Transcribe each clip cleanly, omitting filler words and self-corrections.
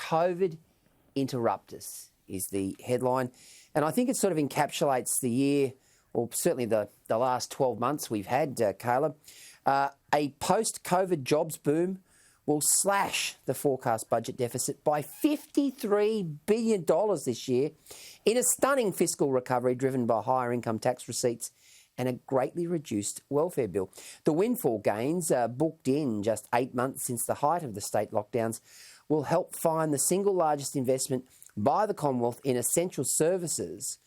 COVID interrupt us is the headline. And I think it sort of encapsulates the year, or certainly the last 12 months we've had, Caleb. A post-COVID jobs boom will slash the forecast budget deficit by $53 billion this year in a stunning fiscal recovery driven by higher income tax receipts and a greatly reduced welfare bill. The windfall gains, booked in just 8 months since the height of the state lockdowns, will help fund the single largest investment by the Commonwealth in essential services,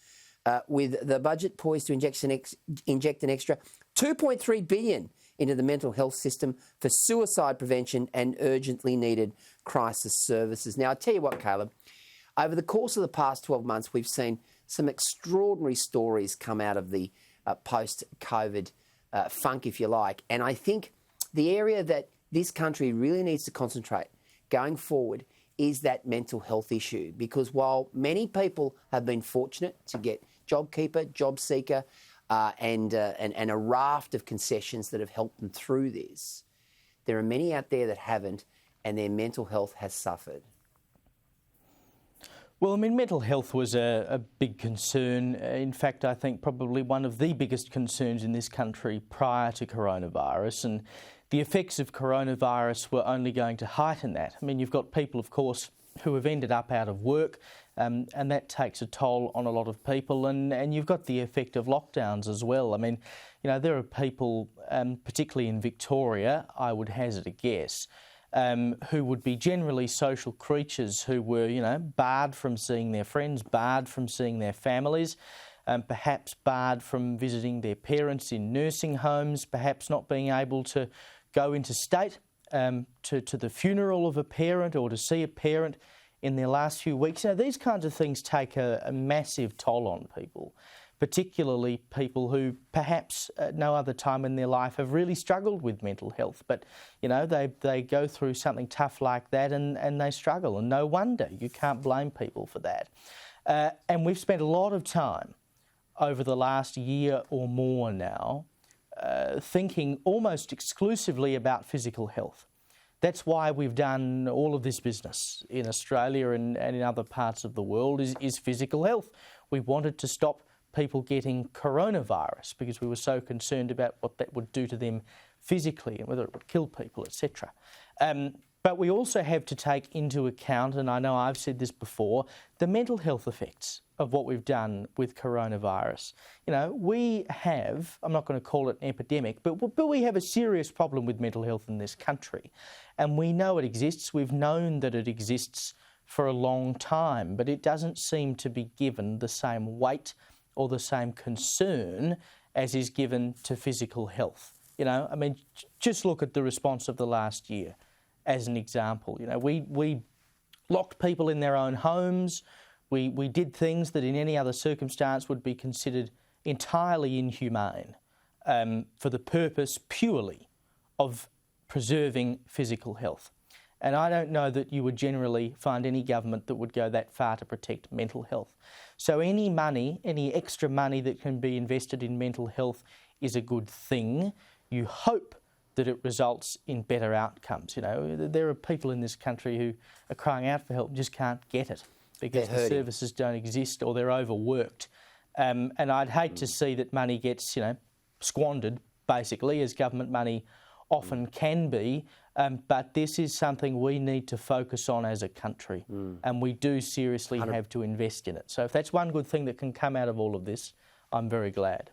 with the budget poised to inject an extra $2.3 billion into the mental health system for suicide prevention and urgently needed crisis services. Now, I tell you what, Caleb, over the course of the past 12 months, we've seen some extraordinary stories come out of the post-COVID funk, if you like. And I think the area that this country really needs to concentrate going forward is that mental health issue. Because while many people have been fortunate to get JobKeeper, JobSeeker, and a raft of concessions that have helped them through this, there are many out there that haven't, and their mental health has suffered. Well, I mean, mental health was a big concern. In fact, I think probably one of the biggest concerns in this country prior to coronavirus, and the effects of coronavirus were only going to heighten that. I mean, you've got people, of course, who have ended up out of work, and that takes a toll on a lot of people, and you've got the effect of lockdowns as well. I mean, you know, there are people, particularly in Victoria, I would hazard a guess, who would be generally social creatures who were, you know, barred from seeing their friends, barred from seeing their families, perhaps barred from visiting their parents in nursing homes, perhaps not being able to go interstate to the funeral of a parent or to see a parent in their last few weeks. You know, these kinds of things take a massive toll on people, particularly people who perhaps at no other time in their life have really struggled with mental health. But, you know, they go through something tough like that and they struggle, and no wonder. You can't blame people for that. And we've spent a lot of time over the last year or more now thinking almost exclusively about physical health. That's why we've done all of this business in Australia and in other parts of the world is physical health. We wanted to stop people getting coronavirus because we were so concerned about what that would do to them physically and whether it would kill people, etc. But we also have to take into account, and I know I've said this before, the mental health effects of what we've done with coronavirus. You know, we have, I'm not going to call it an epidemic, but we have a serious problem with mental health in this country. And we know it exists. We've known that it exists for a long time, but it doesn't seem to be given the same weight or the same concern as is given to physical health. You know, I mean, just look at the response of the last year as an example. You know, we locked people in their own homes. We did things that in any other circumstance would be considered entirely inhumane for the purpose purely of preserving physical health. And I don't know that you would generally find any government that would go that far to protect mental health. So any money, any extra money that can be invested in mental health is a good thing. You hope that it results in better outcomes. You know, there are people in this country who are crying out for help and just can't get it because the services don't exist or they're overworked. And I'd hate to see that money gets, you know, squandered, basically, as government money often can be. But this is something we need to focus on as a country, and we do seriously have to invest in it. So if that's one good thing that can come out of all of this, I'm very glad.